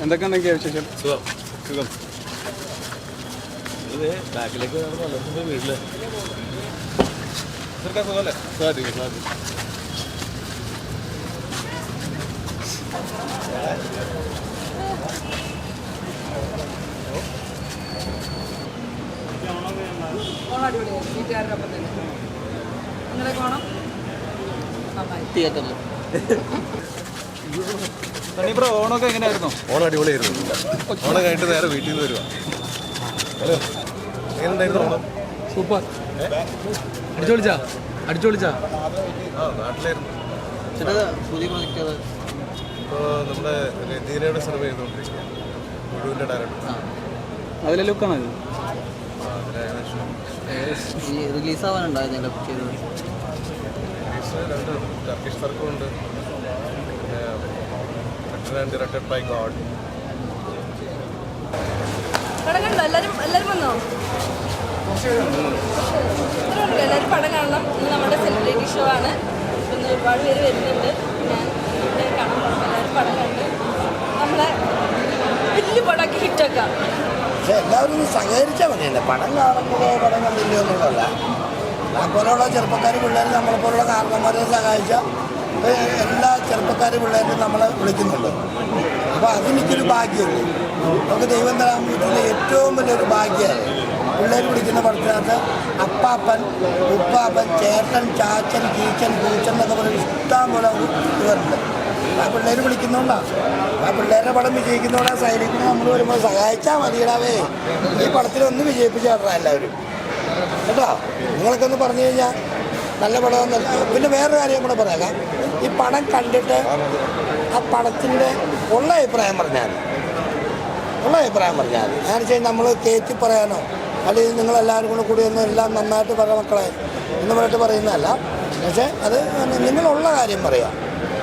എന്തൊക്കെയുണ്ടെങ്കിൽ വിശേഷം? സുഖം. സുഖം. ഇത് ബാക്കിലേക്ക് വളർത്തുമ്പോൾ വീട്ടില് സുഖമല്ലേ? സാധിക്കും. ബ്രോ, ഓണമൊക്കെ എങ്ങനെയായിരുന്നു? ഓണം അടിപൊളിയായിരുന്നു. ഓണം കഴിഞ്ഞിട്ട് നേരെ വീട്ടിൽ നിന്ന് വരുവാ. ഹലോ, എങ്ങനെയുണ്ടായിരുന്നു ഓണം? സൂപ്പർ. അടിച്ചോളിച്ചാ? ആ, നാട്ടിലായിരുന്നു. പുതിയ പ്രൊജക്റ്റ് ഇപ്പോൾ നമ്മുടെ രതീനയുടെ സിനിമ ചെയ്തുകൊണ്ടിരിക്കുക, മുഴുവൻ്റെ ഡയറക്ടർ. അതിലെ ലുക്കാണ് ഇത്. റിലീസാവാനുണ്ടായിരുന്നു രണ്ട് ടർക്കിഷ് സർക്കിളുണ്ട്, പിന്നെ ഡയറക്റ്റഡ് ബൈ ഗോഡ്. എല്ലാവരും വന്നോ? എല്ലാവരും പടം കാണണം. ഇന്ന് നമ്മുടെ സെലിബ്രിറ്റി ഷോ ആണ്. ഇന്ന് ഒരുപാട് പേര് വരുന്നുണ്ട്. ഞാൻ കാണാൻ എല്ലാവരും പടം കണ്ട് നമ്മളെ വലിയ പടമൊക്കെ ഹിറ്റാക്കാം. പക്ഷെ എല്ലാവരും ഒന്ന് സഹകരിച്ചാൽ മതിയല്ലേ. പടം കാണുമ്പോഴോ പടം കണ്ടില്ലോ എന്നുള്ളതല്ല. നമ്മളെപ്പോലുള്ള ചെറുപ്പക്കാർ പിള്ളേർ, നമ്മളെപ്പോലുള്ള കാരണന്മാരെ സഹായിച്ചാൽ എല്ലാ ചെറുപ്പക്കാർ പിള്ളേരും നമ്മളെ വിളിക്കുന്നുണ്ട്. അപ്പോൾ അതെനിക്കൊരു ഭാഗ്യമുള്ളൂ. നമുക്ക് ദൈവം തരാൻ പറ്റുന്ന ഏറ്റവും വലിയൊരു ഭാഗ്യമാണ്. പിള്ളേർ വിളിക്കുന്ന പടത്തിനകത്ത് അപ്പാപ്പൻ, ഉപ്പാപ്പൻ, ചേട്ടൻ, ചാച്ചൻ, കീച്ചൻ, പൂച്ചൻ എന്നൊക്കെ പറയുന്ന ഇഷ്ടം പോലെ ഇവരുണ്ട്. ആ പിള്ളേർ വിളിക്കുന്നതുകൊണ്ടാണ്. ആ പിള്ളേരുടെ പടം വിജയിക്കുന്നതുകൊണ്ടാണ് സൈഡിൽ കൂടെ നമ്മൾ വരുമ്പോൾ സഹായിച്ചാൽ മതിയിടാവേ. ഈ പടത്തിലൊന്ന് വിജയിപ്പിച്ചാട്ടാ എല്ലാവരും കേട്ടോ. നിങ്ങളൊക്കെ ഒന്ന് പറഞ്ഞു കഴിഞ്ഞാൽ നല്ല പടമൊന്നുമല്ല. പിന്നെ വേറൊരു കാര്യം കൂടെ പറയാം. ഈ പടം കണ്ടിട്ട് ആ പടത്തിൻ്റെ ഉള്ള അഭിപ്രായം പറഞ്ഞാൽ അങ്ങനെ വെച്ചാൽ നമ്മൾ കയറ്റി പറയാനോ അല്ലെങ്കിൽ നിങ്ങളെല്ലാവരും കൂടി ഒന്നും എല്ലാം നന്നായിട്ട് പറയാം മക്കളെ എന്ന് പറഞ്ഞിട്ട് പറയുന്നതല്ല. പക്ഷേ അത് നിങ്ങളുള്ള കാര്യം പറയാം.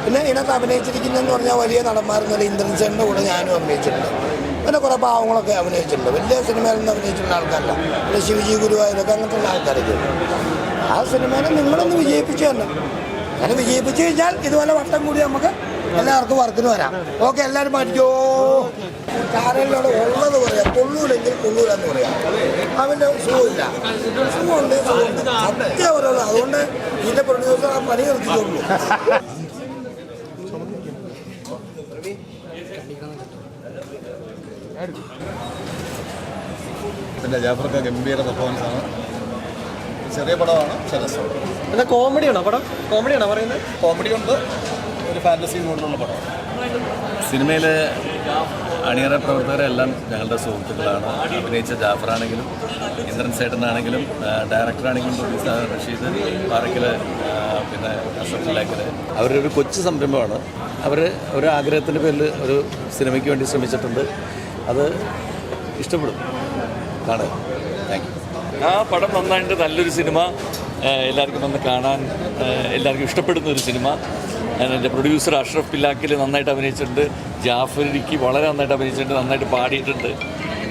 പിന്നെ ഇതിനകത്ത് അഭിനയിച്ചിരിക്കുന്നതെന്ന് പറഞ്ഞാൽ വലിയ നടന്മാരെന്നല്ല. ഇന്ദ്രൻസേൻ്റെ കൂടെ ഞാനും അഭിനയിച്ചിട്ടുണ്ട്. പിന്നെ കുറേ പാവങ്ങളൊക്കെ അഭിനയിച്ചിട്ടുണ്ട്. വലിയ സിനിമയിലൊന്നും അഭിനയിച്ചിട്ടുള്ള ആൾക്കാരല്ല. പിന്നെ ശിവജി ഗുരുവായൂരൊക്കെ അങ്ങനത്തെ ആൾക്കാരൊക്കെ. ആ സിനിമേനെ നിങ്ങളൊന്ന് വിജയിപ്പിച്ചു തന്നെ. അങ്ങനെ വിജയിപ്പിച്ചു കഴിഞ്ഞാൽ ഇതുപോലെ വട്ടം കൂടി നമുക്ക് എല്ലാവർക്കും വർക്കിന് വരാം. ഓക്കെ, എല്ലാവരും പഠിക്കോ. ചാനലിനോട് ഉള്ളത് പറയാം. കൊള്ളൂലെങ്കിൽ കൊള്ളൂലെന്ന് പറയാം. അവൻ്റെ സുഖമില്ല, സുഖമുണ്ട്, സത്യം പറയുള്ളൂ. അതുകൊണ്ട് ഇതിൻ്റെ പ്രൊഡ്യൂസർ ആ പണി നിർത്തിക്കൊള്ളൂ. പിന്നെ ജാഫർക്ക് ഗംഭീര പെർഫോമൻസാണ്. ചെറിയ പടമാണ്, രസമാണ്. എന്താ കോമഡിയാണോ പടം? കോമഡിയാണോ പറയുന്നത്? കോമഡി ഉണ്ട്, ഒരു ഫാൻറ്റസി മോഡിലുള്ള പടമാണ്. സിനിമയിൽ അണിയറ പ്രവർത്തകരെല്ലാം ഞങ്ങളുടെ സുഹൃത്തുക്കളാണ്. അഭിനയിച്ച ജാഫറാണെങ്കിലും ഇന്ദ്രൻ സേട്ടനാണെങ്കിലും ഡയറക്ടറാണെങ്കിലും പ്രൊഡ്യൂസർ റഷീദ് പാറയ്ക്കൽ, പിന്നെ അസഫിലാക്കൽ, അവരുടെ ഒരു കൊച്ചു സംരംഭമാണ്. അവർ ഒരു ആഗ്രഹത്തിൻ്റെ പേരിൽ ഒരു സിനിമയ്ക്ക് വേണ്ടി ശ്രമിച്ചിട്ടുണ്ട്. അത് ഇഷ്ടപ്പെടും, കാണുക. Thank you. ആ പടം നന്നായിട്ട് നല്ലൊരു സിനിമ, എല്ലാവർക്കും വന്ന് കാണാൻ എല്ലാവർക്കും ഇഷ്ടപ്പെടുന്ന ഒരു സിനിമ. എൻ്റെ പ്രൊഡ്യൂസർ അഷ്റഫ് പിലാക്കിൽ നന്നായിട്ട് അഭിനയിച്ചിട്ടുണ്ട്. ജാഫരിക്ക് വളരെ നന്നായിട്ട് അഭിനയിച്ചിട്ടുണ്ട്, നന്നായിട്ട് പാടിയിട്ടുണ്ട്.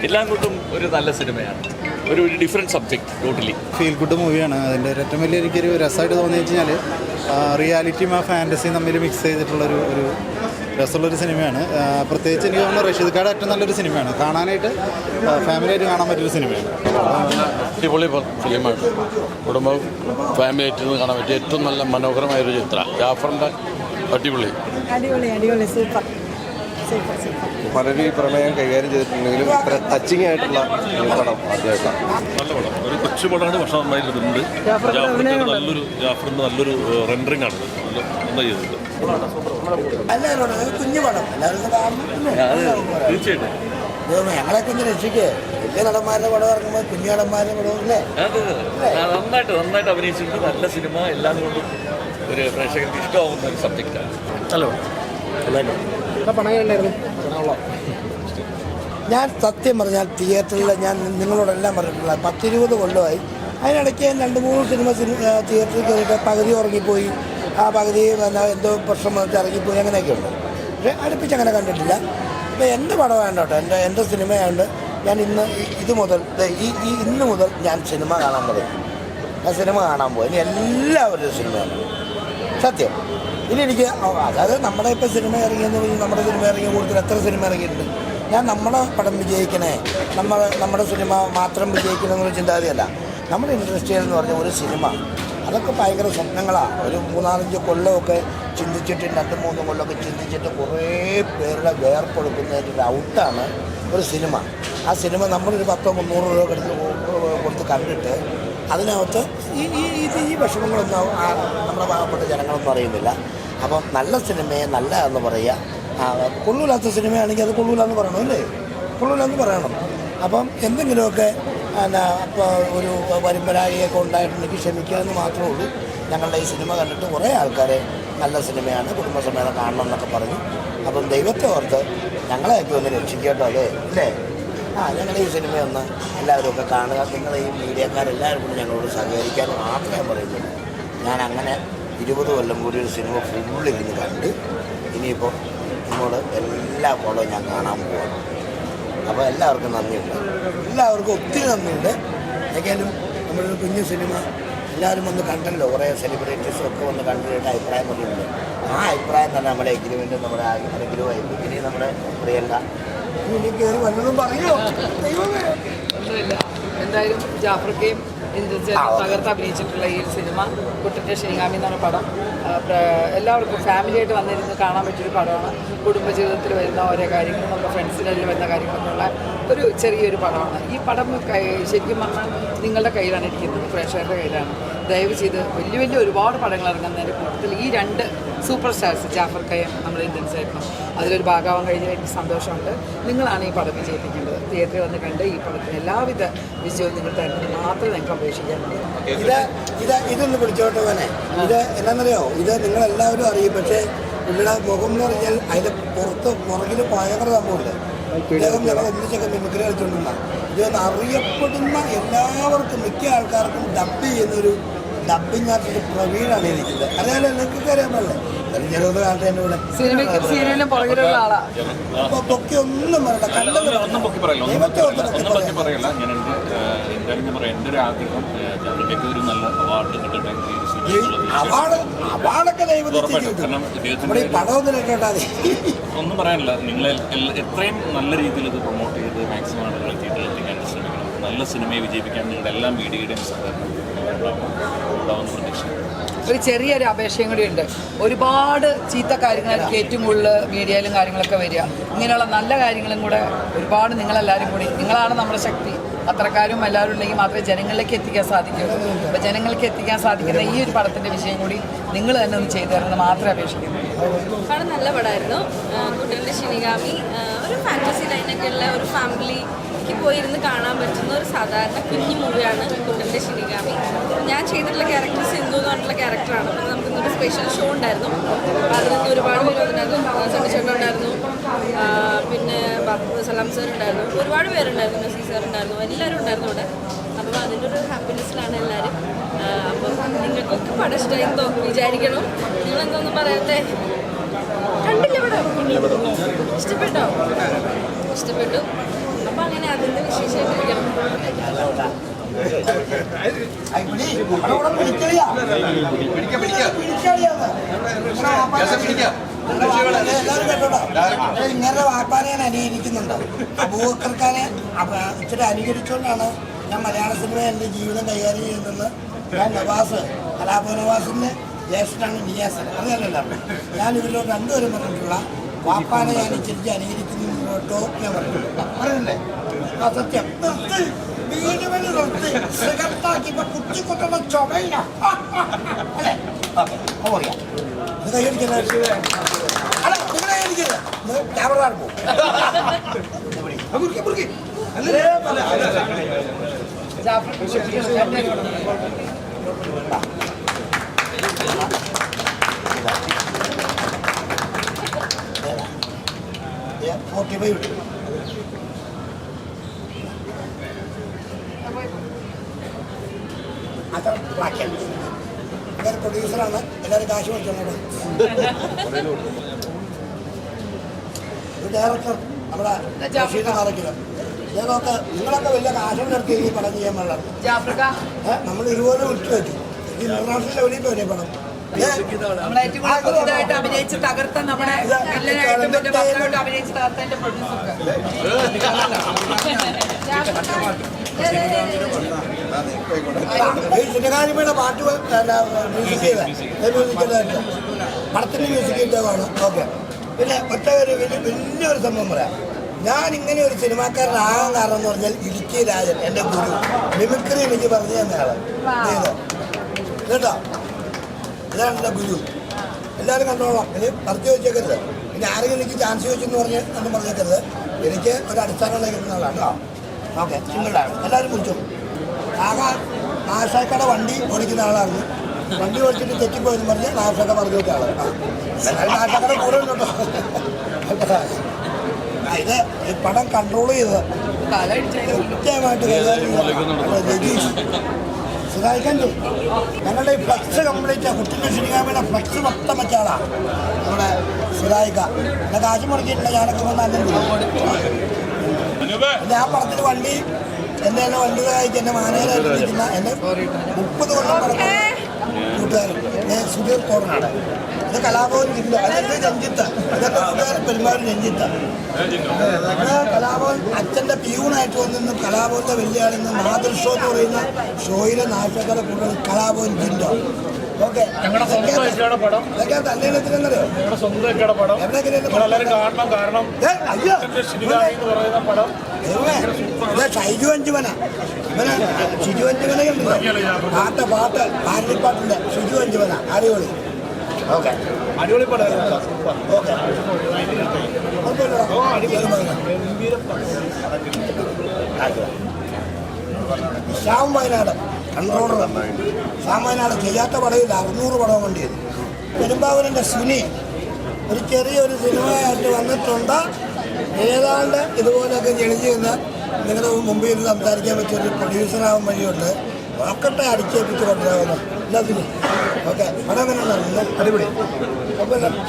എല്ലാം കൊണ്ടും ഒരു നല്ല സിനിമയാണ്. ഒരു different subject, totally feel good മൂവിയാണ്. അതിൻ്റെ ഏറ്റവും വലിയ എനിക്കൊരു രസമായിട്ട് തോന്നിയെന്ന് വെച്ച് കഴിഞ്ഞാൽ റിയാലിറ്റിയും ആ ഫാൻറ്റസിയും തമ്മിൽ മിക്സ് ചെയ്തിട്ടുള്ളൊരു രസമുള്ളൊരു സിനിമയാണ്. പ്രത്യേകിച്ച് എനിക്ക് തോന്നുന്നു റഷീദ് ഖായുടെ ഏറ്റവും നല്ലൊരു സിനിമയാണ്. കാണാനായിട്ട് ഫാമിലിയായിട്ട് കാണാൻ പറ്റിയൊരു സിനിമയാണ്. അടിപൊളി ഫിലിമാണ്. കുടുംബവും ഫാമിലിയായിട്ട് കാണാൻ പറ്റിയ ഏറ്റവും നല്ല മനോഹരമായൊരു ചിത്രം. ജാഫറിൻ്റെ അടിപൊളി സൂപ്പർ. പലരും ഈ പ്രമേയം കൈകാര്യം ചെയ്തിട്ടുണ്ടെങ്കിലും ഇത്ര ടച്ചിങ് ആയിട്ടുള്ള പടം ആദ്യമായിട്ടാണ്. നല്ല പടം, ഒരു കൊച്ചു പടമാണ്, പക്ഷെ നന്നായിട്ടുണ്ട്. ജാഫറിൻ്റെ നല്ലൊരു റെൻഡറിങ് ആണ്, നന്നായി ചെയ്തിട്ടുണ്ട്. എല്ലാവരും കുഞ്ഞു പടം തീർച്ചയായിട്ടും ഞങ്ങളൊക്കെ ഒന്ന് രക്ഷിക്കേ. വലിയ നടന്മാരുടെ പടം ഇറങ്ങുമ്പോൾ കുഞ്ഞു നടന്മാരുടെ പടം അല്ലേ. നന്നായിട്ട് അഭിനയിച്ചിട്ടുണ്ട്. നല്ല സിനിമ, എല്ലാം കൊണ്ടും ഒരു പ്രേക്ഷകർക്ക് ഇഷ്ടമാവുന്ന ഒരു സബ്ജക്റ്റാണ്. ഹലോ, ഞാൻ സത്യം പറഞ്ഞാൽ തിയേറ്ററിൽ ഞാൻ നിങ്ങളോടെല്ലാം പറഞ്ഞിട്ടുള്ള 10-20 കൊല്ലമായി. അതിനിടയ്ക്ക് 2-3 സിനിമ തിയേറ്ററിൽ കയറിയിട്ട് പകുതി ഉറങ്ങിപ്പോയി, ആ പകുതി എന്തോ പ്രശ്നം വന്നിട്ട് ഇറങ്ങിപ്പോയി, അങ്ങനെയൊക്കെ ഉണ്ട്. പക്ഷേ അടുപ്പിച്ചങ്ങനെ കണ്ടിട്ടില്ല. അപ്പോൾ എൻ്റെ പടമാണ് കേട്ടോ, എൻ്റെ സിനിമയായതുകൊണ്ട് ഞാൻ ഇന്ന് മുതൽ ഞാൻ സിനിമ കാണാൻ തുടങ്ങി. ഞാൻ സിനിമ കാണാൻ പോയി. ഇനി എല്ലാവരുടെയും സിനിമയാണ് സത്യം. ഇനി എനിക്ക് അതായത് നമ്മുടെ ഇപ്പോൾ സിനിമ ഇറങ്ങിയെന്ന് പറഞ്ഞാൽ നമ്മുടെ സിനിമ ഇറങ്ങിയ കൂടുതൽ എത്ര സിനിമ ഇറങ്ങിയിട്ടുണ്ട്. ഞാൻ നമ്മുടെ പടം വിജയിക്കണേ, നമ്മുടെ സിനിമ മാത്രം വിജയിക്കണമെന്നൊരു ചിന്താഗതിയല്ല. നമ്മുടെ ഇൻഡസ്ട്രിയിൽ എന്ന് പറഞ്ഞാൽ ഒരു സിനിമ അതൊക്കെ ഭയങ്കര സ്വപ്നങ്ങളാണ്. ഒരു 3-4 കൊല്ലമൊക്കെ ചിന്തിച്ചിട്ട് 2-3 കൊല്ലമൊക്കെ ചിന്തിച്ചിട്ട് കുറേ പേരുടെ വേർപ്പെടുക്കുന്നതിൻ്റെ ഒരു ഔട്ടാണ് ഒരു സിനിമ. ആ സിനിമ നമ്മളൊരു 10-300 രൂപ കൊടുത്ത് കണ്ടിട്ട് അതിനകത്ത് ഈ വിഷമങ്ങളൊന്നും നമ്മുടെ പാവപ്പെട്ട ജനങ്ങളൊന്നും അറിയുന്നില്ല. അപ്പം നല്ല സിനിമയെ നല്ല എന്ന് പറയുക, കൊള്ളൂലാത്ത സിനിമയാണെങ്കിൽ അത് കൊള്ളൂലെന്ന് പറയണം, അല്ലേ? കൊള്ളൂലെന്ന് പറയണം. അപ്പം എന്തെങ്കിലുമൊക്കെ അപ്പോൾ ഒരു വരുമ്പരായിയൊക്കെ ഉണ്ടായിട്ടുണ്ടെങ്കിൽ ക്ഷമിക്കാമെന്ന് മാത്രമേ ഉള്ളൂ. ഞങ്ങളുടെ ഈ സിനിമ കണ്ടിട്ട് കുറേ ആൾക്കാരെ നല്ല സിനിമയാണ്, കുടുംബസമേതം കാണണം എന്നൊക്കെ പറഞ്ഞു. അപ്പം ദൈവത്തെ ഓർത്ത് ഞങ്ങളെയൊക്കെ ഒന്ന് രക്ഷിക്കട്ടോ, അല്ലേ? ഞങ്ങളുടെ ഈ സിനിമയൊന്ന് എല്ലാവരും കാണുക. നിങ്ങൾ ഈ മീഡിയക്കാരെല്ലാവരും കൂടി ഞങ്ങളോട് സഹകരിക്കാൻ മാത്രമേ പറയുന്നുള്ളൂ. ഞാൻ അങ്ങനെ 20 കൊല്ലം കൂടി ഒരു സിനിമ ഫുള്ളിരുന്ന് കണ്ട് ഇനിയിപ്പോൾ നിങ്ങളോട് എല്ലാ ഫോളോ ഞാൻ കാണാൻ പോവാണ്. അപ്പോൾ എല്ലാവർക്കും നന്ദിയുണ്ട്, എല്ലാവർക്കും ഒത്തിരി നന്ദിയുണ്ട്. ഏതായാലും നമ്മളൊരു കുഞ്ഞു സിനിമ എല്ലാവരും വന്ന് കണ്ടല്ലോ, കുറേ സെലിബ്രിറ്റീസും ഒക്കെ വന്ന് കണ്ടിട്ട് അഭിപ്രായം പറഞ്ഞിട്ടുണ്ട്. ആ അഭിപ്രായം തന്നെ നമ്മുടെ എഗ്രിമെൻ്റ്, നമ്മുടെ എഗ്രി നമ്മുടെ പ്രിയങ്ക ഇനി കയറി വല്ലതും പറയോ? ഒന്നുമില്ല. എന്തായാലും ജാഫർക്കയും തകർത്ത് അഭിനയിച്ചിട്ടുള്ള ഈ സിനിമ കുട്ടൻ്റെ ശനിഗാമി എന്നാണ് പടം. എല്ലാവർക്കും ഫാമിലിയായിട്ട് വന്നിരുന്ന് കാണാൻ പറ്റിയൊരു പടമാണ്. കുടുംബജീവിതത്തിൽ വരുന്ന ഓരോ കാര്യങ്ങളും നമ്മുടെ ഫ്രണ്ട്സിനിടയിൽ വരുന്ന കാര്യങ്ങളൊക്കെയുള്ള ഒരു ചെറിയൊരു പടമാണ്. ഈ പടം ശരിക്കും പറഞ്ഞാൽ നിങ്ങളുടെ കയ്യിലാണ് ഇരിക്കുന്നത്, പ്രേക്ഷകരുടെ കയ്യിലാണ്. ദയവ് ചെയ്ത് വലിയ വലിയ ഒരുപാട് പടങ്ങൾ ഇറങ്ങുന്നതിൻ്റെ കൂട്ടത്തിൽ ഈ 2 സൂപ്പർ സ്റ്റാർസ് ജാഫർക്കയും നമ്മുടെ ഇന്ത്യൻ സൈഡിനും അതിലൊരു ഭാഗമാവാൻ കഴിഞ്ഞാൽ എനിക്ക് സന്തോഷമുണ്ട്. നിങ്ങളാണ് ഈ പടം വിജയിപ്പിക്കേണ്ടത്. തിയേറ്ററിൽ വന്ന് കണ്ട് ഈ പടത്തിന് എല്ലാവിധ വിജയവും നിങ്ങൾ തരുന്നത് മാത്രമേ നിങ്ങൾക്ക് അപേക്ഷിക്കാനുള്ളൂ. ഇതൊന്ന് പിടിച്ചോട്ടെ തന്നെ. ഇത് എന്നാന്നറിയോ, ഇത് നിങ്ങളെല്ലാവരും അറിയും. പക്ഷേ പുള്ളിയുടെ മുഖം എന്ന് പറഞ്ഞാൽ അതിൻ്റെ പുറകിൽ ഭയങ്കര സംഭവമില്ല. ഇദ്ദേഹം ഞങ്ങൾ ഒന്നിച്ചൊക്കെ മിമിക്രി കളിച്ചുകൊണ്ടിരുന്ന ഇത് അറിയപ്പെടുന്ന എല്ലാവർക്കും മിക്ക ആൾക്കാർക്കും ഡബ് ചെയ്യുന്നൊരു ഡബിങ് ആർട്ടിസ്റ്റ് പ്രവീണാണ് ഇരിക്കുന്നത്. അറിയാലോ, നിങ്ങൾക്ക് അറിയാൻ പാടില്ലേ? ചെറുത് കാലത്ത് എൻ്റെ കൂടെ സീരിയലിലും പുറകിലുള്ള ആളാണ്. അപ്പോൾ പൊക്കി ഒന്നും പറയണ്ട, ഒന്നും പൊക്കി പറയില്ല. ഞാൻ എൻ്റെ ഒരു ആഗ്രഹം ഒരു നല്ല അവാർഡ് കിട്ടട്ടെ. അവാർഡൊക്കെ നമ്മുടെ ഈ പടമൊന്നിലൊക്കെ ഉണ്ടാതെ ഒന്നും പറയാനില്ല. നിങ്ങളെ എത്രയും നല്ല രീതിയിൽ ഇത് പ്രൊമോട്ട് ചെയ്ത് മാക്സിമം ആളുകളെ തിയേറ്ററിൽ എത്തിക്കാൻ ശ്രമിക്കണം. നല്ല സിനിമയെ വിജയിപ്പിക്കാൻ നിങ്ങളുടെ എല്ലാ മീഡിയയുടെയും സഹകരണം ഉണ്ടാവുന്ന പ്രതീക്ഷ. ഒരു ചെറിയൊരു അപേക്ഷയും കൂടി ഉണ്ട്. ഒരുപാട് ചീത്ത കാര്യങ്ങളായിരിക്കും ഏറ്റവും കൂടുതൽ മീഡിയയിലും കാര്യങ്ങളൊക്കെ വരിക. ഇങ്ങനെയുള്ള നല്ല കാര്യങ്ങളും കൂടെ ഒരുപാട് നിങ്ങളെല്ലാവരും കൂടി, നിങ്ങളാണ് നമ്മുടെ ശക്തി. പത്രക്കാരും എല്ലാവരും ഉണ്ടെങ്കിൽ മാത്രമേ ജനങ്ങളിലേക്ക് എത്തിക്കാൻ സാധിക്കുള്ളൂ. അപ്പോൾ ജനങ്ങൾക്ക് എത്തിക്കാൻ സാധിക്കുന്ന ഈ ഒരു പടത്തിൻ്റെ വിഷയം കൂടി നിങ്ങൾ തന്നെ ഒന്ന് ചെയ്തു തരുന്നത് മാത്രമേ അപേക്ഷിക്കുന്നു. പടം നല്ല പടമായിരുന്നു. കുട്ടൻ്റെ ശനിഗാമി ഒരു ഫാൻറ്റസി ലൈനൊക്കെ ഉള്ള ഒരു ഫാമിലിക്ക് പോയിരുന്ന് കാണാൻ പറ്റുന്ന ഒരു സാധാരണ കുഞ്ഞു മൂവിയാണ് കുട്ടൻ്റെ ശനിഗാമി. ഞാൻ ചെയ്തിട്ടുള്ള ക്യാരക്ടർ സിന്ധു എന്ന് പറഞ്ഞിട്ടുള്ള ക്യാരക്ടറാണ്. അപ്പോൾ നമുക്കിന്നൊരു സ്പെഷ്യൽ ഷോ ഉണ്ടായിരുന്നു. അപ്പോൾ അതിൽ നിന്ന് ഒരുപാട് പേര് വന്നിട്ടുണ്ടായിരുന്നു. സണ്ണിച്ചേട്ടൻ ഉണ്ടായിരുന്നു, പിന്നെ സലാം സാർ ഉണ്ടായിരുന്നു, ഒരുപാട് പേരുണ്ടായിരുന്നു, നസീർ സാർ ഉണ്ടായിരുന്നു, എല്ലാവരും ഉണ്ടായിരുന്നു ഇവിടെ. അപ്പോൾ അതിൻ്റെ ഒരു ഹാപ്പിനെസ്സിലാണ് എല്ലാവരും. അപ്പം നിങ്ങൾക്കൊക്കെ പടം ഇഷ്ടമായിട്ടോ വിചാരിക്കണം. നിങ്ങളെന്തൊന്നും പറയാത്തെ? കണ്ടില്ല പടം? ഇഷ്ടപ്പെട്ടോ? ഇഷ്ടപ്പെട്ടു. അപ്പം അങ്ങനെ അതിൻ്റെ വിശേഷമായിട്ടിരിക്കണം. ഇങ്ങനെ വാപ്പാനെ ഞാൻ അനുകരിക്കുന്നുണ്ട്. അബൂബക്കർഖാനെ ഇച്ചിരി അനുകരിച്ചുകൊണ്ടാണ് ഞാൻ മലയാള സിനിമ എൻ്റെ ജീവിതം കൈകാര്യം ചെയ്യുന്നത്. ഞാൻ നവാസ്, കലാഭവൻ നവാസിൻ്റെ ജ്യേഷ്ഠനാണ് നിയാസൻ. അറിയാലല്ലോ. ഞാൻ ഇവരോട് 2 പേരും പറഞ്ഞിട്ടുള്ള വാപ്പാനെ ഞാൻ ഇച്ചിരിച്ച് അനുകരിക്കുന്നതിനോട്ടോ ഞാൻ പറഞ്ഞിട്ടുണ്ട്. പറഞ്ഞില്ലേ? ആ സത്യം വീടുകളിൽ നിർത്തി സിഗരറ്റാക്കിയപ്പോൾ കുറ്റിക്കൊട്ടുള്ള ചുമയില്ല. അല്ലേ? ഓക്കെ, അപ്പോൾ പറയാം. ഇത് കൈയടിക്കുന്ന അല്ല, നിങ്ങളെ കൈയടിക്കരുത്. ക്യാമറ പോകും. അത്ര ബാക്കിയാണ്. എല്ലാവരും പ്രൊഡ്യൂസറാണ്, എല്ലാവരും കാശ് വെച്ചോളൂ. ഡയറക്ടർ നമ്മുടെ ജഷീദ് നടക്കില്ല. ഇതൊക്കെ നിങ്ങളൊക്കെ വലിയ കാശം നിർത്തി ഈ പടം ചെയ്യാൻ പാടില്ല. നമ്മൾ ഇതുപോലെ വിട്ടു വെച്ചു. ഈ ഇന്റർനാഷണൽ ലെവലിൽ പോരെ പടം. നമ്മളെ ഏറ്റവും കൂടുതൽ പുതുതായിട്ട് അഭിനയിച്ച് തകർത്ത നമ്മുടെ എല്ലാവരായിട്ടും മറ്റേ ഭർത്താവായിട്ട് അഭിനയിച്ച് തകർത്തതിന്റെ സിനിമാനിമയുടെ പാട്ട് മ്യൂസിക് മ്യൂസിക്കലായിട്ട് പടത്തിൻ്റെ മ്യൂസിക് ഇട്ടതാണ്. ഓക്കെ. പിന്നെ ഒറ്റ ഒരു വലിയൊരു സംഭവം പറയാം. ഞാൻ ഇങ്ങനെ ഒരു സിനിമാക്കാരനാകാൻ കാരണം എന്ന് പറഞ്ഞാൽ ഇടുക്കി രാജൻ എൻ്റെ ഗുരു മിമിക്രി എനിക്ക് പറഞ്ഞു തന്നെയാണ് കേട്ടോ. ഇതാണ് എൻ്റെ ഗുരു. എല്ലാവരും കണ്ടോളാം. ഇനി നടത്തി വെച്ചേക്കരുത്. ഇനി ആരെങ്കിലും എനിക്ക് ചാൻസ് ചോദിച്ചെന്ന് പറഞ്ഞ് ഒന്നും പറഞ്ഞേക്കരുത്. എനിക്ക് ഒരു അടിസ്ഥാനം കിട്ടുന്ന ആളാണ് കേട്ടോ. ഓക്കെ. സിംഗിളാണ്. എല്ലാവരും കുറിച്ചു. ആശാക്കട വണ്ടി ഓടിക്കുന്ന ആളാണ്. വണ്ടി ഓടിച്ചിട്ട് തെറ്റിപ്പോയെന്ന് പറഞ്ഞ് ആശാക്ക പറഞ്ഞു വെച്ച ആളാണ്. എന്നാലും ആശാക്കട കൂടെ ഉണ്ടോ. ഇത് ഈ പടം കൺട്രോൾ ചെയ്തത് കൃത്യമായിട്ട് സുധാരിക്കണ്ടു. ഞങ്ങളുടെ ഈ ഫ്ലക്സ് കംപ്ലീറ്റ് കുട്ടിൻ്റെ ശ്രീകാമിയുടെ ഫ്ലക്സ് മൊത്തം വെച്ച ആളാണ് നമ്മുടെ സുധാരിക്ക. എന്നെ കാശ് മുടക്കിയിട്ടില്ല. ഞാനൊക്കെ വന്ന് അന്നം പിന്നെ ആ പടത്തിൽ വണ്ടി എൻ്റെ തന്നെ വണ്ടി സഹായിച്ച് എൻ്റെ മാനേജരായിട്ട് നിൽക്കുന്ന എൻ്റെ 30 കൊല്ലം പടക്കുന്ന കൂട്ടുകാരൻ സുധീർ കോർണാട്. ഇത് കലാഭവൻ ജില്ല. അതെൻ്റെ രഞ്ജിത്ത്. അതെൻ്റെ കൂട്ടുകാരൻ പെരുമാറി രഞ്ജിത്ത്. കലാഭവൻ അച്ഛൻ്റെ പ്യൂണായിട്ട് വന്നിരുന്നു. കലാഭവൻ്റെ വലിയ ആളിന്ന് മാതൃ ഷോ എന്ന് പറയുന്ന ഷോയിലെ നാശക്കാരെ കൂടുതൽ കലാഭവൻ ജില്ല. ഓക്കെ. ഇതൊക്കെ തന്നെത്തിനെന്നറിയോ ഷൈജു അഞ്ചുമന ഇവന് ഷിജു അഞ്ചുമനയുണ്ടല്ലോ. പാട്ട് പാരലിപ്പാട്ടിൻ്റെ ഷിജു അഞ്ചുമന അടിപൊളി. ഓക്കെ. അടിപൊളി പടം. ഓക്കെ. ശ്യാം വയനാട് കൺട്രോളർ. ശ്യാം വയനാട് ചെയ്യാത്ത പടമില്ല. 600 പടം കൊണ്ട് ചെയ്തു. പെരുമ്പാവൂരിൻ്റെ സുനി ഒരു ചെറിയൊരു സിനിമയായിട്ട് വന്നിട്ടുണ്ട്. ഏതാണ്ട് ഇതുപോലെയൊക്കെ ജനിച്ച് നിന്ന് നിങ്ങളുടെ മുമ്പിൽ നിന്ന് സംസാരിക്കാൻ പറ്റിയൊരു പ്രൊഡ്യൂസറാകാൻ വഴിയുണ്ട്. നോക്കട്ടെ അടിച്ചേപ്പിച്ച് കൊണ്ടുവരാമെന്ന് എല്ലാത്തിനും. ഓക്കെ. പടം എങ്ങനെയുണ്ടായിരുന്നു? അടിപൊളി. അപ്പോൾ എല്ലാവർക്കും